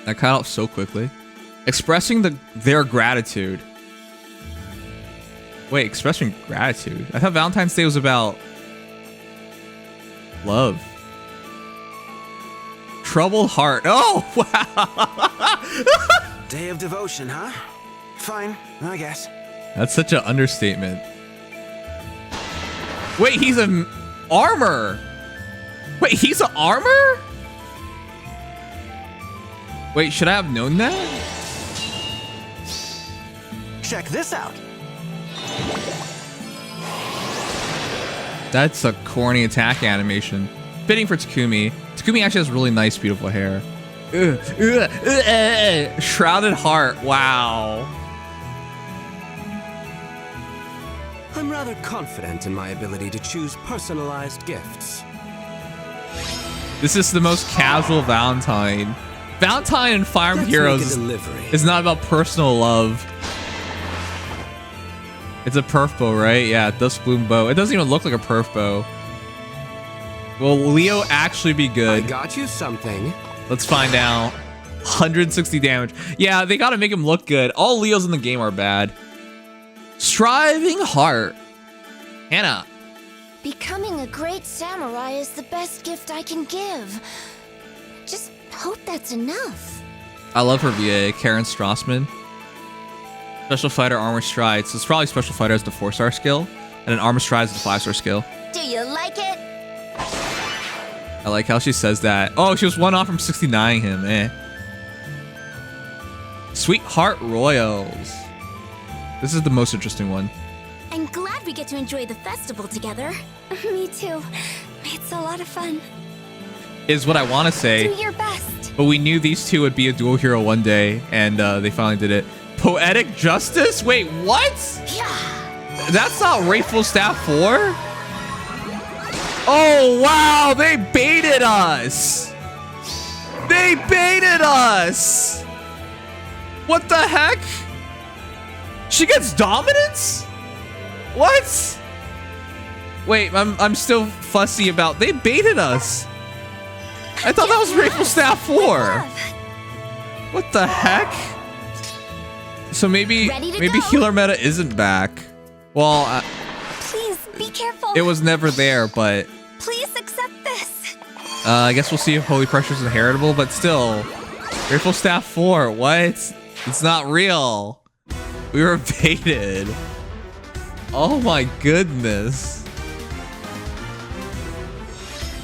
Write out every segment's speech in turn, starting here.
That cut off so quickly. Expressing their gratitude. Wait, expressing gratitude? I thought Valentine's Day was about love. Troubled heart. Oh, wow. Day of devotion, huh? Fine, I guess. That's such an understatement. Wait, he's an armor. Wait, he's an armor? Wait, should I have known that? Check this out. That's a corny attack animation. Fitting for Takumi. Takumi actually has really nice, beautiful hair. Shrouded heart. Wow. I'm rather confident in my ability to choose personalized gifts. This is the most casual Valentine. Valentine in Fire Emblem Heroes is not about personal love. It's a perf bow, right? Yeah, Dust Bloom bow. It doesn't even look like a perf bow. Will Leo actually be good? I got you something. Let's find out. 160 damage. Yeah, they gotta make him look good. All Leos in the game are bad. Striving heart. Hana. Becoming a great samurai is the best gift I can give. Just hope that's enough. I love her VA, Karen Strassman. Special Fighter Armor Stride. So it's probably Special Fighter as the 4-star skill, and then Armor Stride is the 5-star skill. Do you like it? I like how she says that. Oh, she was one off from 69 him. Eh. Sweetheart Royals. This is the most interesting one. I'm glad we get to enjoy the festival together. Me too. It's a lot of fun. Is what I want to say. Do your best. But we knew these two would be a dual hero one day, and they finally did it. Poetic Justice? Wait, what? Yeah. That's not Wraithful Staff 4? Oh, wow, they baited us. They baited us. What the heck? She gets dominance? What? Wait, I'm still fussy about, they baited us. I thought that was Wraithful Staff 4. What the heck? So maybe healer meta isn't back. Well, please be careful. It was never there, but please accept this. I guess we'll see if Holy Pressure is inheritable, but still, Wraithful Staff 4. What? It's not real. We were baited. Oh my goodness.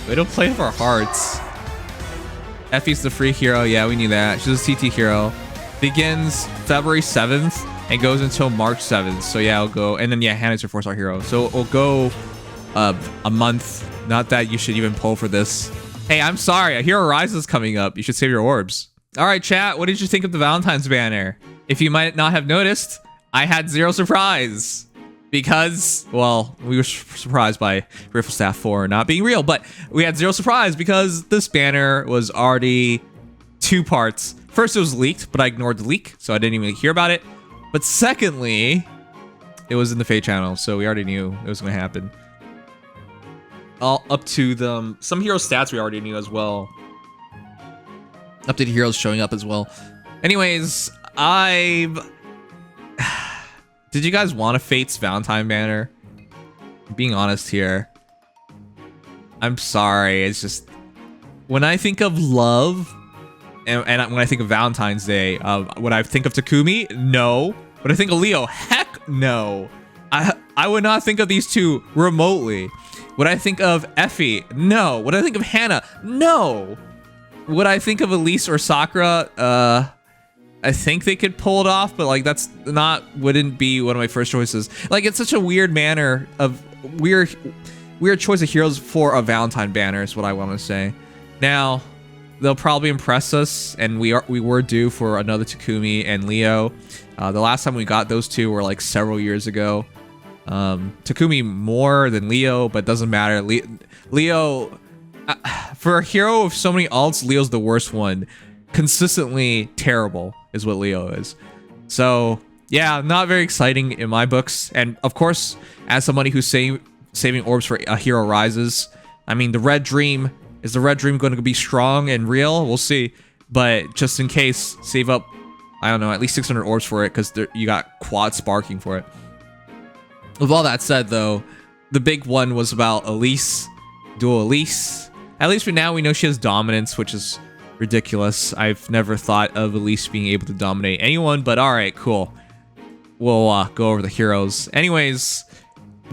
Way to play with our hearts. Effie's the free hero. Yeah, we knew that. She's a CT hero. Begins February 7th and goes until March 7th. So yeah, it'll go. And then yeah, Hana's your 4-star hero. So it'll go a month. Not that you should even pull for this. Hey, I'm sorry. A Hero Rise is coming up. You should save your orbs. All right, chat. What did you think of the Valentine's banner? If you might not have noticed, I had zero surprise. Because, well, we were surprised by Wraithful Staff 4 not being real. But we had zero surprise because this banner was already 2 parts. First, it was leaked, but I ignored the leak, so I didn't even hear about it. But secondly, it was in the Fate channel, so we already knew it was going to happen. All up to them. Some hero stats we already knew as well. Updated heroes showing up as well. Anyways, did you guys want a Fate's Valentine banner? I'm being honest here. I'm sorry. It's just when I think of love, and when I think of Valentine's Day, when I think of Takumi, no. When I think of Leo, heck no. I would not think of these two remotely. Would I think of Effie? No. Would I think of Hana? No. Would I think of Elise or Sakura? I think they could pull it off, but like wouldn't be one of my first choices. Like it's such a weird manner of weird choice of heroes for a Valentine banner is what I want to say. Now, they'll probably impress us, and we were due for another Takumi and Leo. The last time we got those two were like several years ago. Takumi more than Leo, but doesn't matter. Leo, for a hero with so many alts, Leo's the worst one. Consistently terrible is what Leo is. So yeah, not very exciting in my books. And of course, as somebody who's saving orbs for a Hero Rises, I mean, the Red Dream, is the Red Dream going to be strong and real? We'll see. but just in case, save up, I don't know, at least 600 orbs for it, because you got quad sparking for it. With all that said, though, the big one was about Elise, dual Elise. At least for now, we know she has dominance, which is ridiculous. I've never thought of Elise being able to dominate anyone, but all right, cool. We'll go over the heroes. Anyways,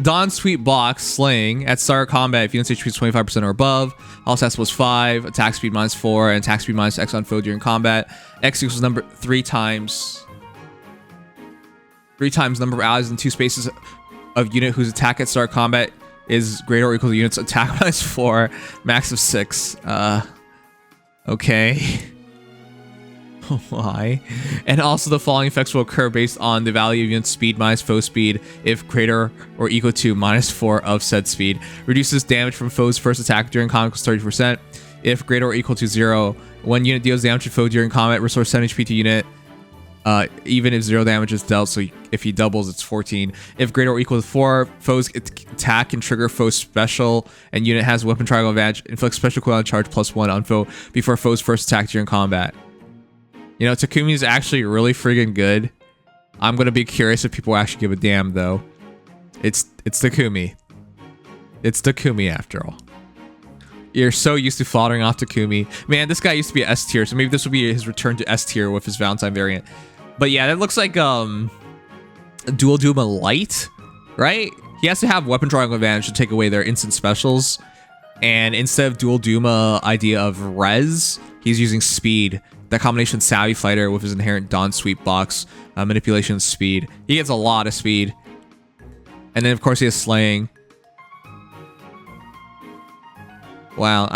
Dawn Sweet Box Slaying. At start of combat, if unit's HP is 25% or above, all stats plus 5, attack speed -4, and attack speed -X on foe during combat. X equals number 3 times number of allies in 2 spaces of unit whose attack at start of combat is greater or equal to unit's attack -4, max of 6. Okay. Why? And also the following effects will occur based on the value of unit speed minus foe speed if greater or equal to -4 of said speed. Reduces damage from foe's first attack during combat equals 30%. If greater or equal to 0, when unit deals damage to foe during combat, restores 7 HP to unit, even if 0 damage is dealt, so if he doubles, it's 14. If greater or equal to 4, foe's attack can trigger foe's special, and unit has weapon triangle advantage, inflicts special cooldown charge +1 on foe before foe's first attack during combat. You know, Takumi is actually really friggin' good. I'm gonna be curious if people actually give a damn, though. It's Takumi. It's Takumi after all. You're so used to following off Takumi. Man, this guy used to be S tier, so maybe this will be his return to S tier with his Valentine variant. But yeah, that looks like Dual Duma Light, right? He has to have weapon triangle advantage to take away their instant specials. And instead of Dual Duma idea of res, he's using speed. That combination Savvy Fighter with his inherent Dawn Sweep Box, manipulation and speed. He gets a lot of speed. And then of course he has Slaying. Wow,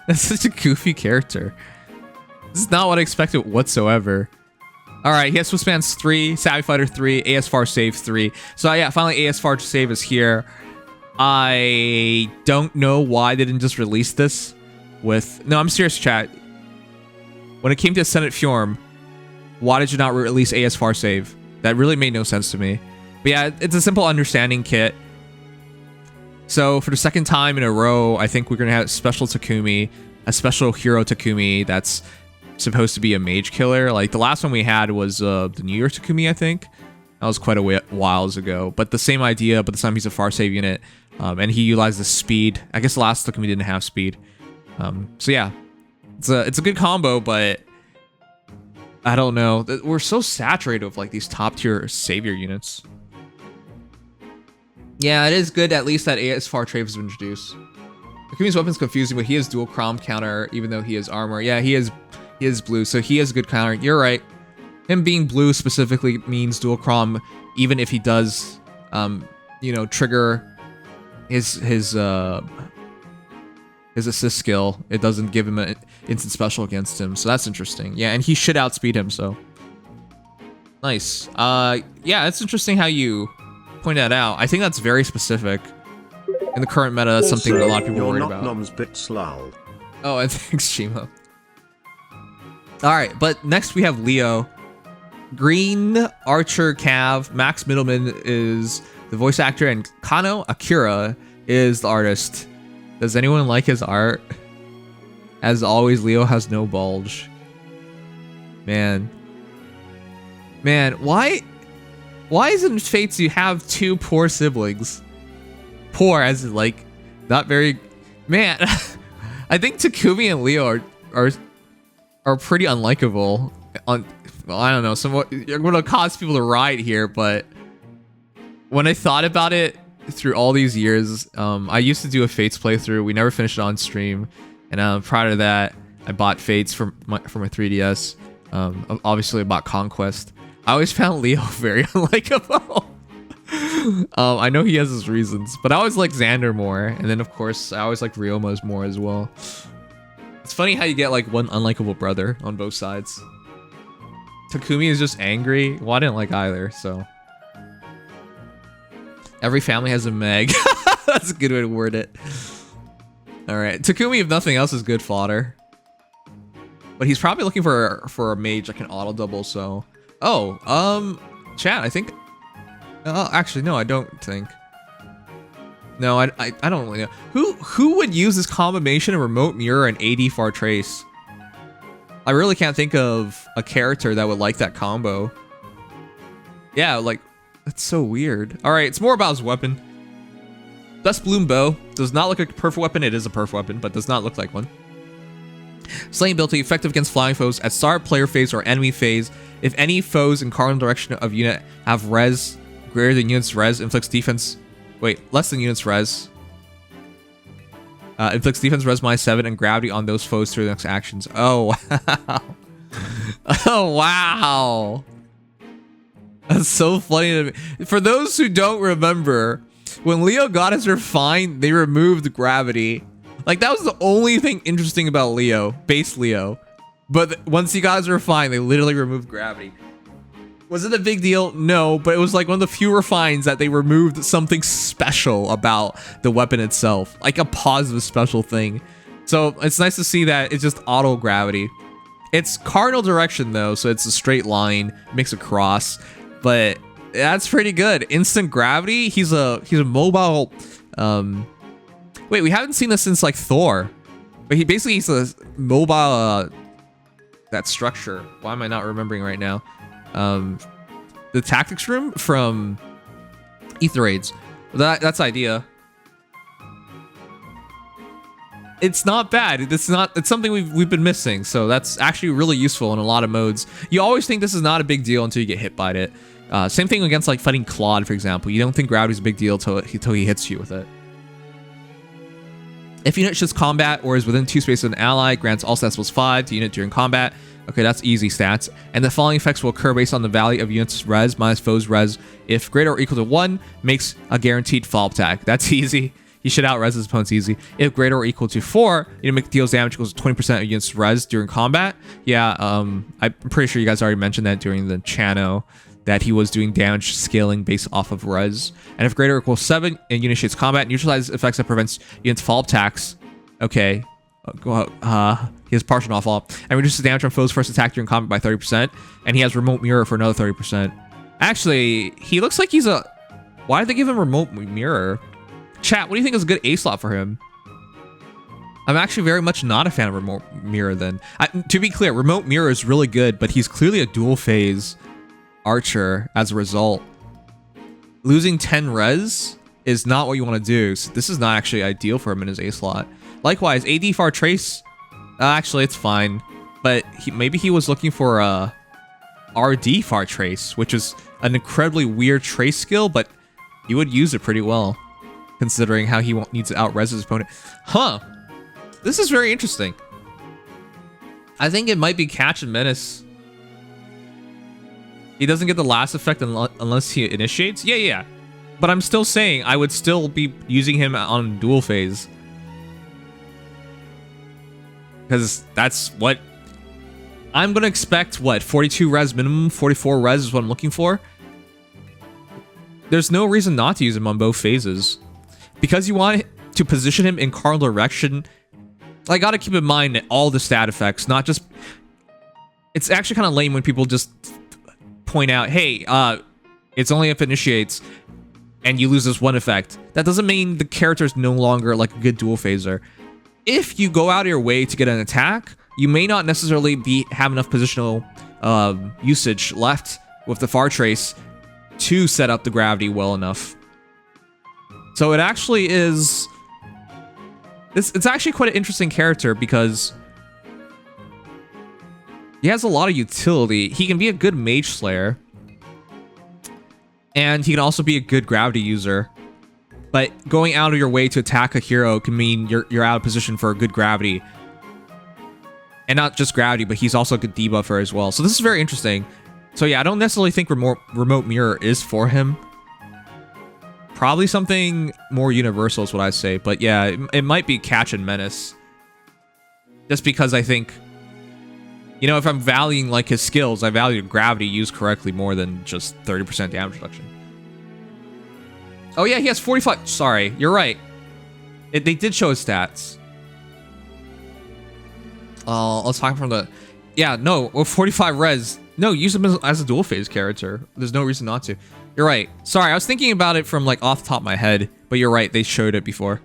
that's such a goofy character. This is not what I expected whatsoever. Alright, he has Swift Spans 3, Savvy Fighter 3, ASFAR Save 3. So yeah, finally ASFAR Save is here. I don't know why they didn't just release this with... No, I'm serious, chat. When it came to Senate Fjorm, why did you not release ASFAR Save? That really made no sense to me. But yeah, it's a simple understanding kit. So for the second time in a row, I think we're going to have special Takumi, a special hero Takumi that's supposed to be a mage killer. Like the last one we had was the New Year Takumi, I think. That was quite a while ago. But the same idea, but this time he's a far save unit. And he utilizes speed. I guess the last Takumi didn't have speed. So yeah. It's a good combo, but I don't know. We're so saturated with like these top tier savior units. Yeah, it is good at least that ASFAR Trade has been introduced. Takumi's weapon's confusing, but he has dual Chrom counter, even though he has armor. Yeah, he is blue, so he has a good counter. You're right. Him being blue specifically means dual Chrom, even if he does, you know, trigger his assist skill, it doesn't give him an instant special against him, so that's interesting. Yeah, and he should outspeed him, so nice. Yeah, it's interesting how you point that out. I think that's very specific. In the current meta, that's something that a lot of people are worried about. Oh, and thanks, Shima. Alright, but next we have Leo. Green Archer Cav. Max Middleman is the voice actor, and Kano Akira is the artist. Does anyone like his art? As always, Leo has no bulge. Man, why is it in Fates you have 2 poor siblings? Poor as in like not very. Man, I think Takumi and Leo are pretty unlikable. Well, I don't know. Somewhat, you're going to cause people to riot here, but when I thought about it through all these years, I used to do a Fates playthrough. We never finished it on stream, and prior to that, I bought Fates for my 3DS. Obviously, I bought Conquest. I always found Leo very unlikable. I know he has his reasons, but I always like Xander more, and then of course I always like Ryoma's more as well. It's funny how you get like one unlikable brother on both sides. Takumi is just angry. Well, I didn't like either, so. Every family has a Meg. That's a good way to word it. Alright, Takumi, if nothing else, is good fodder. But he's probably looking for a mage that can auto double, so. Oh, chat, I think. Actually, no, I don't think. No, I don't really know. Who would use this combination of remote mirror and AD far trace? I really can't think of a character that would like that combo. Yeah, like, that's so weird. All right, it's more about his weapon. Dust Bloom Bow does not look like a perfect weapon. It is a perfect weapon, but does not look like one. Slaying ability, effective against flying foes at start player phase or enemy phase. If any foes in cardinal direction of unit have res greater than unit's res, inflicts defense. Wait, less than unit's res. Inflicts defense res -7 and gravity on those foes through the next actions. Oh, wow. Oh, wow. That's so funny to me. For those who don't remember, when Leo got his Refine, they removed gravity. Like, that was the only thing interesting about Leo, base Leo. But once he got his Refine, they literally removed gravity. Was it a big deal? No, but it was like one of the few refines that they removed something special about the weapon itself. Like a positive special thing. So it's nice to see that it's just auto gravity. It's cardinal direction though, so it's a straight line, mix across. But that's pretty good. Instant gravity, he's a mobile wait, we haven't seen this since like Thor. But he's a mobile that structure. Why am I not remembering right now? The tactics room from Ether Raids. That's idea. It's not bad. It's something we've been missing. So that's actually really useful in a lot of modes. You always think this is not a big deal until you get hit by it. Same thing against like fighting Claude, for example. You don't think gravity's a big deal until he hits you with it. If unit shifts combat or is within 2 spaces of an ally, grants all stats +5 to unit during combat. Okay, that's easy stats. And the following effects will occur based on the value of unit's res minus foe's res. If greater or equal to 1, makes a guaranteed follow-up attack. That's easy. He should out-res his opponent's easy. If greater or equal to 4, unit deals damage equals to 20% of unit's res during combat. Yeah, I'm pretty sure you guys already mentioned that during the channel, that he was doing damage scaling based off of res. And if greater or equals 7, and unit initiates combat, neutralizes effects that prevents unit's follow-up attacks. Okay. He has partial knockfall and reduces damage on foes' first attack during combat by 30%, and he has remote mirror for another 30%. Actually, he looks like he's a... Why did they give him remote mirror? Chat, what do you think is a good A slot for him? I'm actually very much not a fan of remote mirror then. To be clear, remote mirror is really good, but he's clearly a dual phase archer as a result. Losing 10 res is not what you want to do, so this is not actually ideal for him in his A slot. Likewise, AD Far Trace, actually it's fine, but maybe he was looking for a RD Far Trace, which is an incredibly weird trace skill, but he would use it pretty well, considering how he needs to out-res his opponent. Huh, this is very interesting. I think it might be Catch and Menace. He doesn't get the last effect unless he initiates? Yeah. But I'm still saying I would still be using him on dual phase. Because that's what I'm going to expect. What, 42 res minimum, 44 res is what I'm looking for. There's no reason not to use him on both phases. Because you want to position him in cardinal direction, I got to keep in mind all the stat effects, not just... It's actually kind of lame when people just point out, hey, it's only if it initiates and you lose this one effect. That doesn't mean the character is no longer like a good dual phaser. If you go out of your way to get an attack, you may not necessarily have enough positional usage left with the Far Trace to set up the gravity well enough. So it actually is... It's actually quite an interesting character because he has a lot of utility. He can be a good Mage Slayer. And he can also be a good gravity user. But going out of your way to attack a hero can mean you're out of position for a good gravity. And not just gravity, but he's also a good debuffer as well. So this is very interesting. So yeah, I don't necessarily think remote mirror is for him. Probably something more universal is what I say. But yeah, it might be Catch and Menace. Just because I think, you know, if I'm valuing like his skills, I value gravity used correctly more than just 30% damage reduction. Oh yeah, he has 45. Sorry, you're right. They did show his stats. Let's talk from the... Yeah, no, with 45 res. No, use him as a dual phase character. There's no reason not to. You're right. Sorry, I was thinking about it from like off the top of my head, but you're right, they showed it before.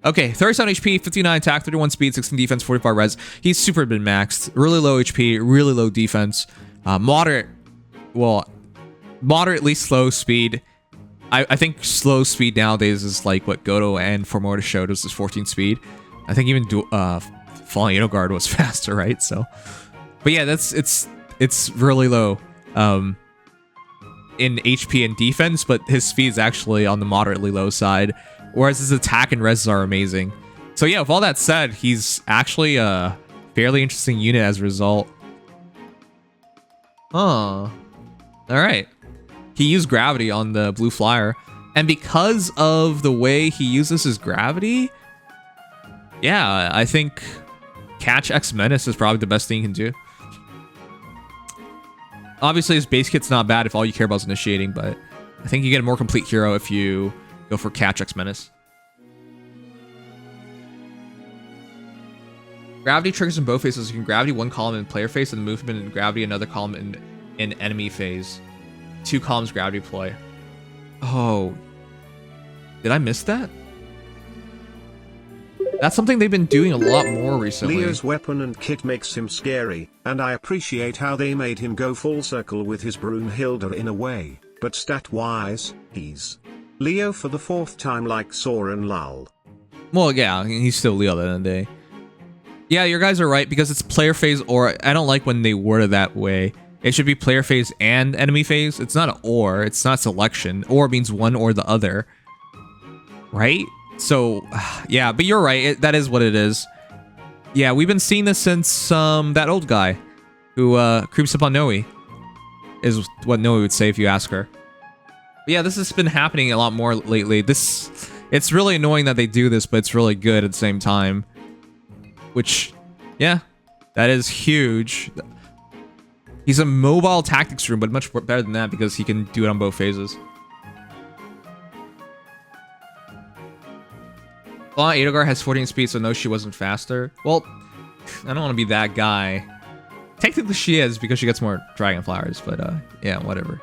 Okay, 37 HP, 59 attack, 31 speed, 16 defense, 45 res. He's super been maxed. Really low HP, really low defense. Moderately slow speed. I think slow speed nowadays is like what Goto and Formorta showed was 14 speed. I think even Falling Edelgard was faster, right? So, but yeah, it's really low in HP and defense, but his speed is actually on the moderately low side, whereas his attack and res are amazing. So yeah, with all that said, he's actually a fairly interesting unit as a result. All right. He used gravity on the blue flyer, and because of the way he uses his gravity, yeah, I think Catch X Menace is probably the best thing he can do. Obviously, his base kit's not bad if all you care about is initiating, but I think you get a more complete hero if you go for Catch X Menace. Gravity triggers in both phases. You can gravity one column in player phase and movement and gravity another column in enemy phase. 2 columns gravity play. Oh. Did I miss that? That's something they've been doing a lot more recently. Leo's weapon and kit makes him scary, and I appreciate how they made him go full circle with his Brunhilde in a way, but stat-wise, he's Leo for the 4th time like Soren Lul. Well, yeah, he's still Leo at the end of the day. Yeah, your guys are right, because it's player phase, or I don't like when they word it that way. It should be player phase and enemy phase. It's not an or, it's not selection. Or means one or the other. Right? So, yeah, but you're right. That is what it is. Yeah, we've been seeing this since that old guy who creeps up on Noe. Is what Noe would say if you ask her. But yeah, this has been happening a lot more lately. It's really annoying that they do this, but it's really good at the same time. Which, yeah, that is huge. He's a mobile tactics room, but much better than that because he can do it on both phases. Well, Edelgard has 14 speed, so no, she wasn't faster. Well, I don't want to be that guy. Technically, she is because she gets more dragon flowers, but yeah, whatever.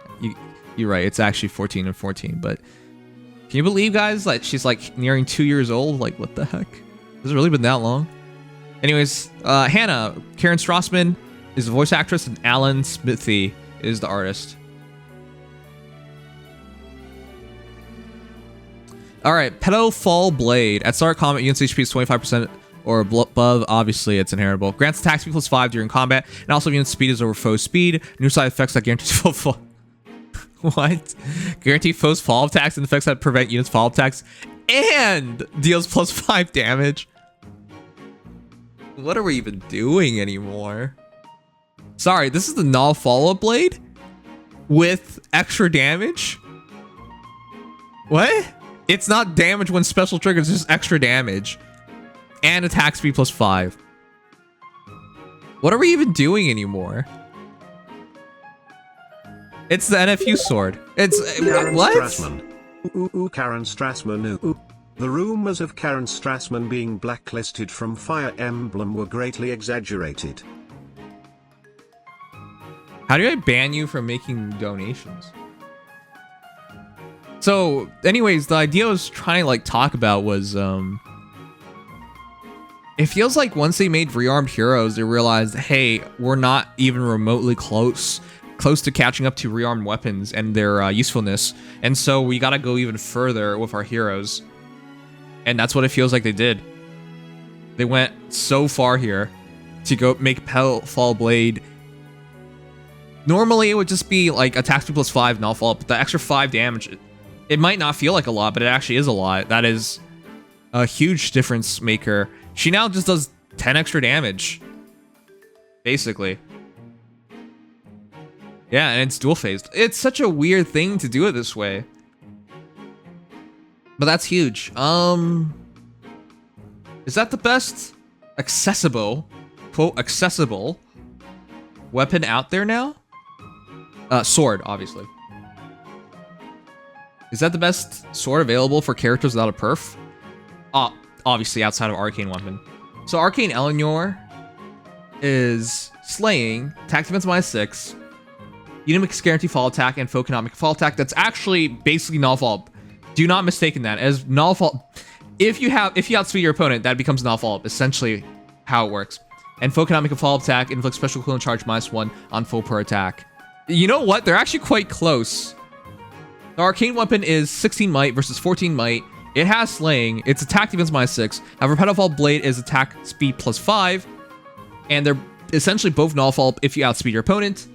You're right. It's actually 14 and 14, but can you believe, guys, that she's like nearing 2 years old? Like, what the heck? Has it really been that long? Anyways, Hana, Karen Strassman is the voice actress, and Alan Smithy is the artist. Alright, Petal Fall Blade. At start combat, unit's HP is 25% or above. Obviously, it's inheritable. Grants attack speed +5 during combat, and also unit speed is over foe's speed. New side effects that guarantee full fall. What? Guarantee foe's fall attacks and effects that prevent units' fall attacks, and deals +5 damage. What are we even doing anymore? Sorry, this is the Null Follow-Up Blade? With extra damage? What? It's not damage when special triggers, it's just extra damage. And attack speed +5. What are we even doing anymore? It's the NFU sword. It's... Karen what? Strassman. Karen Strassman. The rumors of Karen Strassman being blacklisted from Fire Emblem were greatly exaggerated. How do I ban you from making donations? So, anyways, the idea I was trying to like talk about was, it feels like once they made Rearmed Heroes, they realized, hey, we're not even remotely close to catching up to rearmed weapons and their usefulness, and so we gotta go even further with our heroes. And that's what it feels like they did. They went so far here to go make Petal Fall Blade. Normally, it would just be like attack speed +5 and all fall, but the extra 5 damage, it might not feel like a lot, but it actually is a lot. That is a huge difference maker. She now just does 10 extra damage, basically. Yeah, and it's dual phased. It's such a weird thing to do it this way. But that's huge. Is that the best accessible, quote, accessible weapon out there now? Sword, obviously. Is that the best sword available for characters without a perf? Obviously outside of Arcane Weapon. So Arcane Eleanor is slaying, attack defense -6, unit makes guarantee fall attack, and foe cannot make a fall attack. That's actually basically null fall. Do not mistake that. As null fall, if you outspeed your opponent, that becomes an all-follow-up. Essentially how it works. And full cannot make a follow-up attack, inflicts special coolant charge -1 on full per attack. You know what? They're actually quite close. The arcane weapon is 16 might versus 14 might. It has slaying. Its attack defense -6. However, Pedal Blade is attack speed +5. And they're essentially both null-fall if you outspeed your opponent.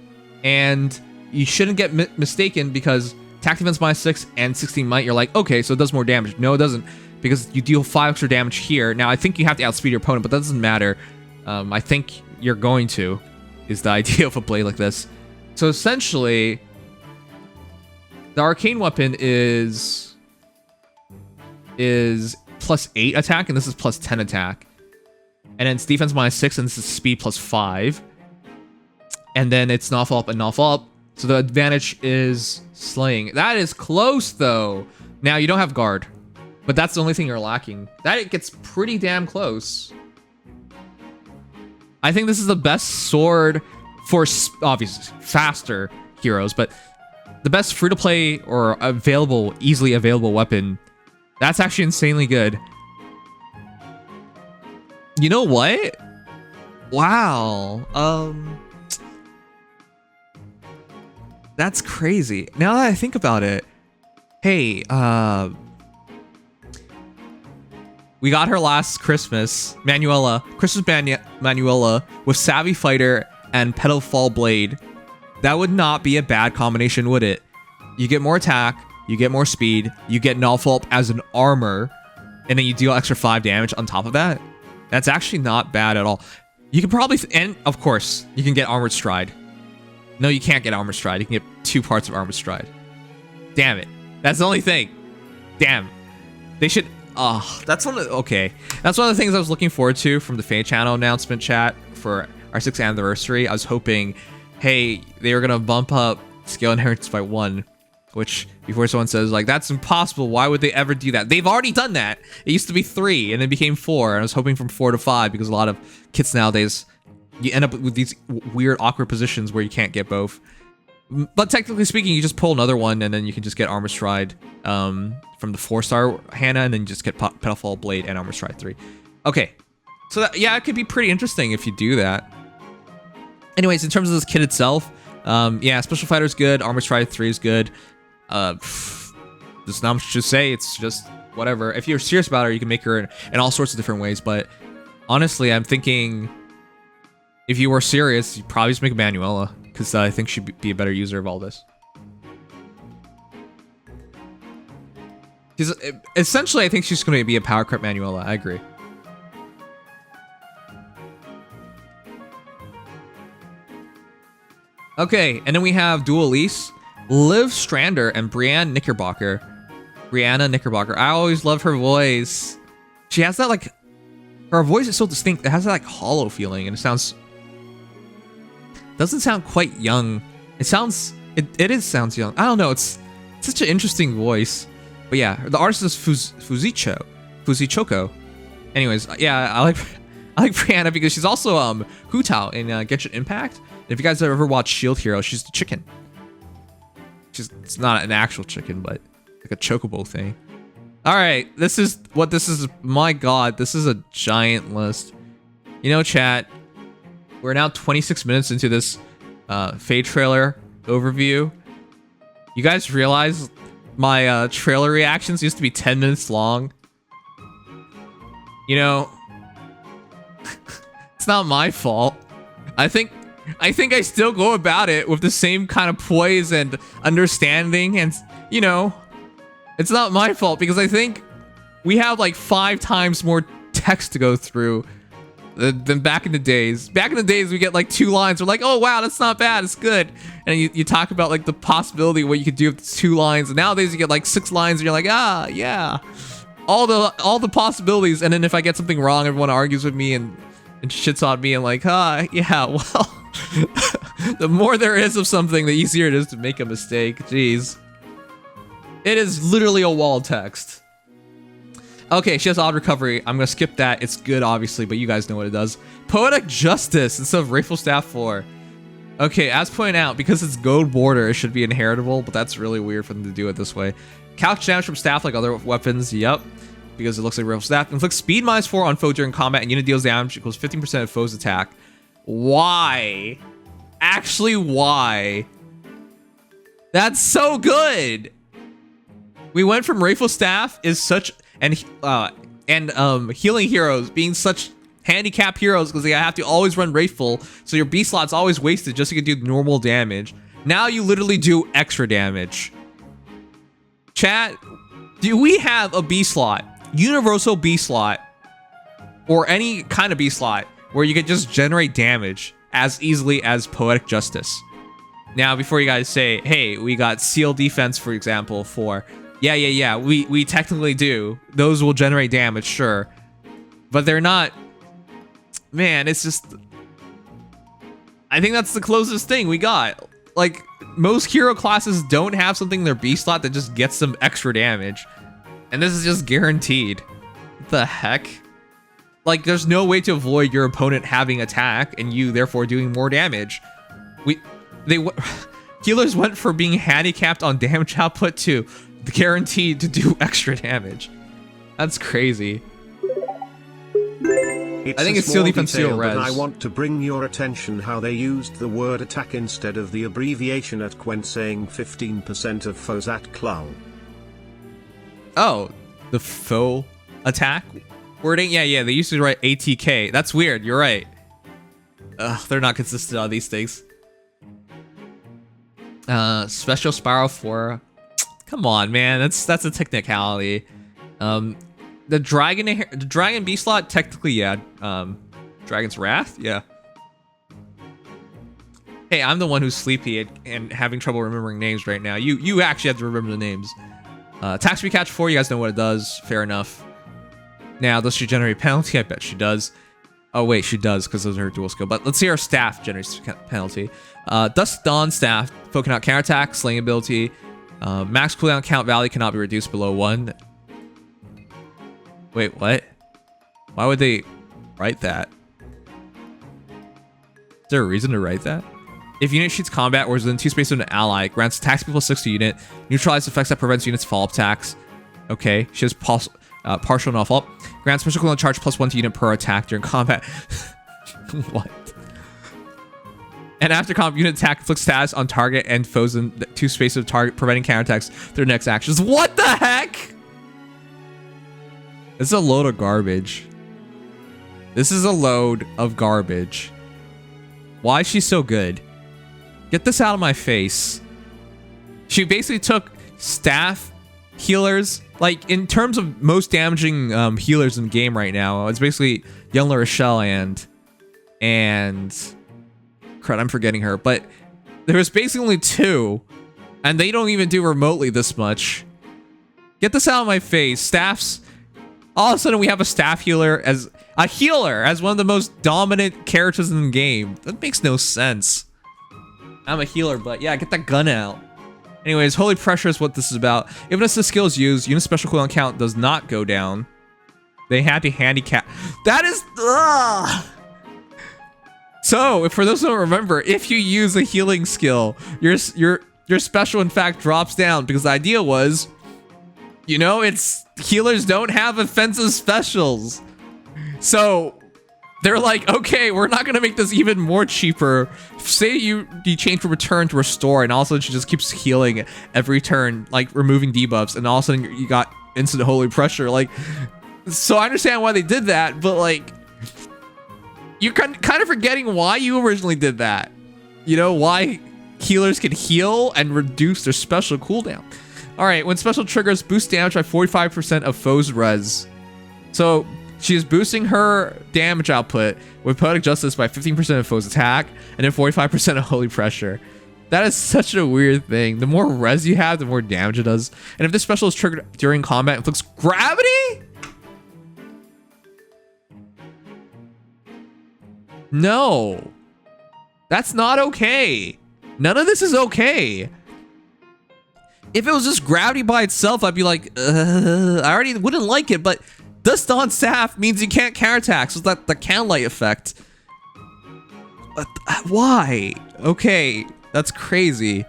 And you shouldn't get mistaken because attack defense -6 and 16 might, you're like, okay, so it does more damage. No, it doesn't, because you deal 5 extra damage here. Now, I think you have to outspeed your opponent, but that doesn't matter. I think you're going to, is the idea of a blade like this. So essentially, the arcane weapon is +8 attack, and this is +10 attack. And then it's defense -6, and this is speed +5. And then it's null follow-up and null follow-up. So the advantage is slaying. That is close, though. Now, you don't have guard, but that's the only thing you're lacking. That gets pretty damn close. I think this is the best sword for, obviously, faster heroes, but the best free-to-play or easily available weapon. That's actually insanely good. You know what? Wow. That's crazy. Now that I think about it, hey, we got her last Christmas, Manuela, Manuela with Savvy Fighter and Pedal Fall Blade. That would not be a bad combination, would it? You get more attack, you get more speed, you get null follow-up as an armor, and then you deal extra 5 damage on top of that. That's actually not bad at all. You can probably, and of course, you can get Armored Stride. No, you can't get Armored Stride. You can get 2 parts of Armored Stride. Damn it. That's the only thing. Damn. They should, that's one of, okay. That's one of the things I was looking forward to from the Fate Channel announcement chat for our 6th anniversary. I was hoping, hey, they were going to bump up Scale Inheritance by 1. Which, before someone says, like, that's impossible, why would they ever do that? They've already done that. It used to be 3, and it became 4, and I was hoping from 4 to 5, because a lot of kits nowadays, you end up with these weird, awkward positions where you can't get both. But technically speaking, you just pull another one, and then you can just get Armor Stride from the 4-star Hana, and then you just get Pedal Blade and Armor Stride 3. Okay, so that, yeah, it could be pretty interesting if you do that. Anyways, in terms of this kit itself, yeah, Special Fighter is good, Armor Stride 3 is good. There's not much to say. It's just whatever. If you're serious about her, you can make her in all sorts of different ways. But honestly, I'm thinking if you were serious, you'd probably just make a Manuela, because I think she'd be a better user of all this. Because essentially, I think she's going to be a power creep Manuela. I agree. Okay, and then we have Dual Elise, Liv Strander, and Brianna Knickerbocker. I always love her voice. She has that, like, her voice is so distinct. It has that, like, hollow feeling, and it sounds, doesn't sound quite young. It sounds, it sounds young. I don't know. It's such an interesting voice. But yeah, the artist is Fuzichoko. Anyways, yeah, I like Brianna because she's also Hutao in Genshin Impact. And if you guys have ever watched Shield Hero, she's the chicken. It's not an actual chicken, but like a chocobo thing. All right, this is. My God, this is a giant list. You know, chat, we're now 26 minutes into this Fate trailer overview. You guys realize my trailer reactions used to be 10 minutes long? You know, it's not my fault. I think I still go about it with the same kind of poise and understanding, and, you know, it's not my fault because I think we have like 5 times more text to go through than back in the days. Back in the days, we get like 2 lines. We're like, oh, wow, that's not bad. It's good. And you talk about like the possibility of what you could do with 2 lines. And nowadays, you get like 6 lines and you're like, ah, yeah. All the possibilities. And then if I get something wrong, everyone argues with me and shits on me and like, yeah, well, the more there is of something, the easier it is to make a mistake. Jeez. It is literally a wall text. Okay, she has odd recovery. I'm gonna skip that. It's good, obviously, but you guys know what it does. Poetic Justice instead of Rayful Staff 4. Okay, as pointed out, because it's gold border, it should be inheritable, but that's really weird for them to do it this way. Couch damage from staff like other weapons, yep. because it looks like rifle staff. Inflicts speed -4 on foe during combat and unit deals damage equals 15% of foe's attack. Why? Actually, why? That's so good. We went from rifle staff is such and healing heroes being such handicap heroes because they have to always run rifle, so your B slot's always wasted just so you can do normal damage. Now you literally do extra damage. Chat, do we have a B slot, universal B slot, or any kind of B slot where you can just generate damage as easily as Poetic Justice? Now, before you guys say, hey, we got seal defense, for example, for yeah, we technically do. Those will generate damage, sure, but they're not. Man, it's just, I think that's the closest thing we got. Like, most hero classes don't have something in their B slot that just gets them extra damage. And this is just guaranteed. What the heck? Like, there's no way to avoid your opponent having attack and you therefore doing more damage. Healers went from being handicapped on damage output to guaranteed to do extra damage. That's crazy. I think it's seal defense, seal res. I want to bring your attention how they used the word attack instead of the abbreviation at when saying 15% of foes at claw. Oh, the foe attack wording? Yeah, they used to write ATK. That's weird, you're right. They're not consistent on these things. Special spiral for, come on, man, that's a technicality. The dragon B slot, technically, yeah. Dragon's Wrath, yeah. Hey, I'm the one who's sleepy and having trouble remembering names right now. You actually have to remember the names. Attack speed catch 4, you guys know what it does. Fair enough. Now, does she generate penalty? I bet she does. Oh wait, she does because those are her dual skill. But let's see our staff generates penalty. Dusk Dawn staff, foe cannot counterattack, slaying ability. Max cooldown count value cannot be reduced below 1. Wait, what? Why would they write that? Is there a reason to write that? If unit shoots combat or is within 2 spaces of an ally, grants attack speed +6 to unit, neutralize effects that prevents units follow-up attacks. Okay, she has partial and follow-up. Grants special cooldown charge +1 to unit per attack during combat. What? And after combat, unit attack inflicts status on target and foes in 2 spaces of target, preventing counterattacks through next actions. What the heck? This is a load of garbage. This is a load of garbage. Why is she so good? Get this out of my face. She basically took staff healers, like in terms of most damaging healers in the game right now, it's basically Young La Rochelle and crud, I'm forgetting her, but there's basically only 2 and they don't even do remotely this much. Get this out of my face. Staffs, all of a sudden we have a staff healer as one of the most dominant characters in the game. That makes no sense. I'm a healer, but yeah, get that gun out. Anyways, Holy Pressure is what this is about. Even as the skill is used, unit special cooldown count does not go down. They had to handicap. That is... Ugh. So, for those who don't remember, if you use a healing skill, your special in fact drops down because the idea was, you know, it's healers don't have offensive specials. So they're like, okay, we're not gonna make this even more cheaper. Say you change from return to restore, and all of a sudden she just keeps healing every turn, like removing debuffs, and all of a sudden you got instant Holy Pressure. Like, so I understand why they did that, but like, you're kind of forgetting why you originally did that. You know, why healers can heal and reduce their special cooldown. All right, when special triggers, boost damage by 45% of foes' res. So she is boosting her damage output with Poetic Justice by 15% of foes' attack, and then 45% of Holy Pressure. That is such a weird thing. The more res you have, the more damage it does. And if this special is triggered during combat, it inflicts gravity? No. That's not okay. None of this is okay. If it was just gravity by itself, I'd be like, I already wouldn't like it, but Dust Dawn Staff means you can't counterattack, so that the Candlelight effect. Why? Okay, that's crazy.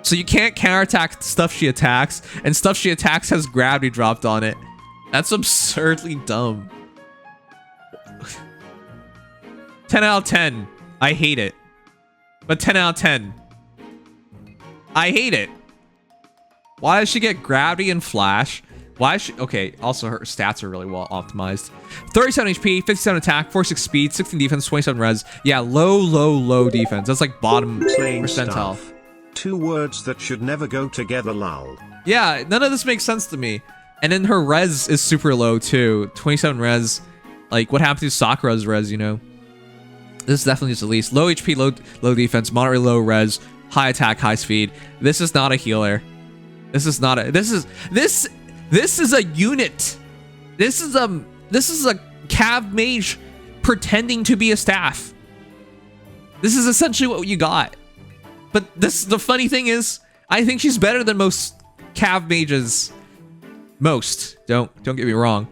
So you can't counterattack stuff she attacks, and stuff she attacks has gravity dropped on it. That's absurdly dumb. 10 out of 10. I hate it. But 10 out of 10. I hate it. Why does she get gravity and flash? Why is she... Okay, also her stats are really well optimized. 37 HP, 57 attack, 46 speed, 16 defense, 27 res. Yeah, low defense. That's like bottom Slaying percentile. Staff. 2 words that should never go together, lol. Yeah, none of this makes sense to me. And then her res is super low too. 27 res. Like, what happened to Sakura's res, you know? This is definitely just Elise. Low HP, low defense, moderately low res, high attack, high speed. This is not a healer. This is not a... This is a unit. This is a cav mage pretending to be a staff. This is essentially what you got. But the funny thing is, I think she's better than most cav mages. Most. Don't get me wrong.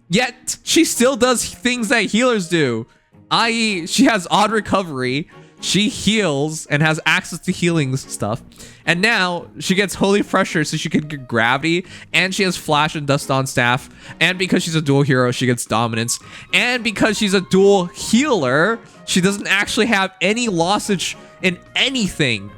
Yet she still does things that healers do. I.e., she has odd recovery. She heals and has access to healing stuff. And now she gets holy pressure so she can get gravity. And she has flash and dust on staff. And because she's a dual hero, she gets dominance. And because she's a dual healer, she doesn't actually have any lossage in anything.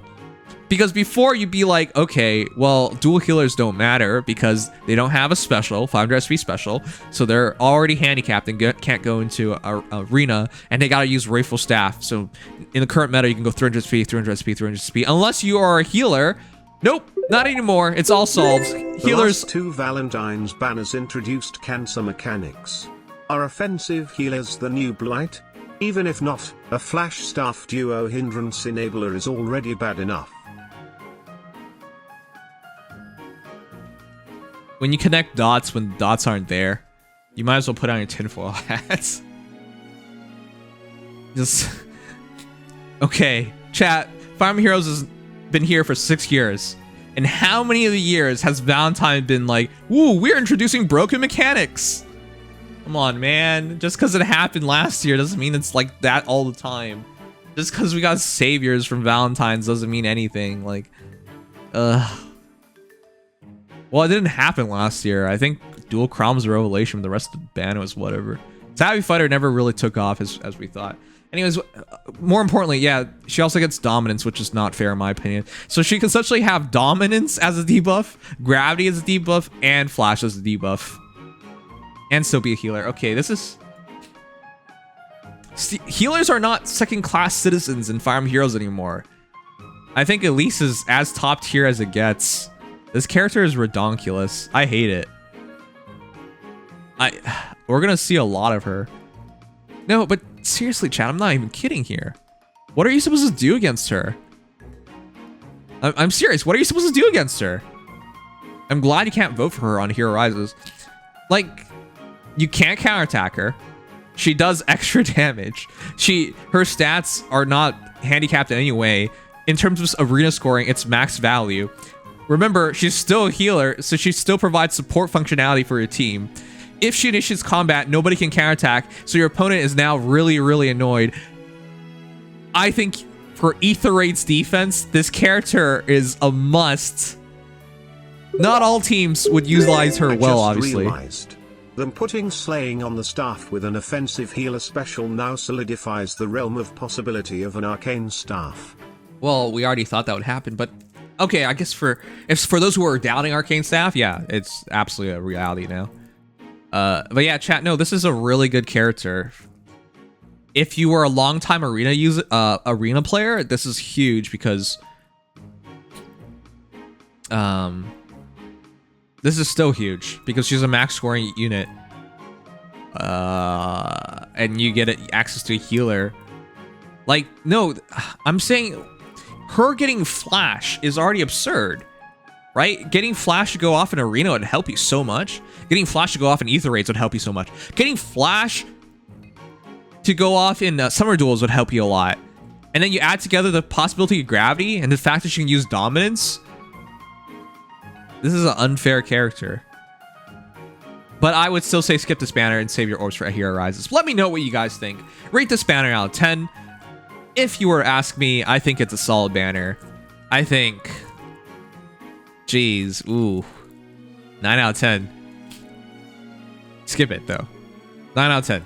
Because before you'd be like, okay, well, dual healers don't matter because they don't have a special, 500 SP special. So they're already handicapped and can't go into a arena, and they gotta use Wraithful Staff. So in the current meta, you can go 300 SP, 300 SP, 300 SP. Unless you are a healer. Nope, not anymore. It's all solved. Healers. The last 2 Valentine's banners introduced cancer mechanics. Are offensive healers the new blight? Even if not, a flash staff duo hindrance enabler is already bad enough. When you connect dots when dots aren't there, you might as well put on your tinfoil hats. Just... Okay, chat. Fire Emblem Heroes has been here for 6 years. And how many of the years has Valentine been like, "Ooh, we're introducing broken mechanics"? Come on, man. Just because it happened last year doesn't mean it's like that all the time. Just because we got saviors from Valentine's doesn't mean anything. Like, well, it didn't happen last year. I think Dual Crown was a revelation, but the rest of the ban was whatever. Savvy Fighter never really took off as we thought. Anyways, more importantly, yeah, she also gets dominance, which is not fair in my opinion. So she can essentially have dominance as a debuff, gravity as a debuff, and flash as a debuff. And still be a healer. Okay, this is... Healers are not second-class citizens in Fire Emblem Heroes anymore. I think Elise is as top tier as it gets. This character is redonkulous. I hate it. We're gonna see a lot of her. No, but seriously, chat, I'm not even kidding here. What are you supposed to do against her? I'm serious. What are you supposed to do against her? I'm glad you can't vote for her on Hero Rises. Like, you can't counterattack her. She does extra damage. Her stats are not handicapped in any way. In terms of arena scoring, it's max value. Remember, she's still a healer, so she still provides support functionality for your team. If she initiates combat, nobody can counterattack, so your opponent is now really, really annoyed. I think for Aether-Raid's defense, this character is a must. Not all teams would utilize her well, obviously. Realized. Them putting slaying on the staff with an offensive healer special now solidifies the realm of possibility of an arcane staff. Well, we already thought that would happen, but okay, I guess for those who are doubting arcane staff, yeah, it's absolutely a reality now. But yeah, chat, no, this is a really good character. If you were a long-time arena player, this is huge because this is still huge because she's a max scoring unit. And you get access to a healer. Like, no, I'm saying her getting flash is already absurd, right? Getting flash to go off in arena would help you so much. Getting flash to go off in ether raids would help you so much. Getting flash to go off in summer duels would help you a lot. And then you add together the possibility of gravity and the fact that she can use dominance. This is an unfair character. But I would still say skip this banner and save your orbs for Hero Rises. Let me know what you guys think. Rate this banner out of 10. If you were to ask me, I think it's a solid banner. I think... Jeez, ooh. 9 out of 10. Skip it though. 9 out of 10.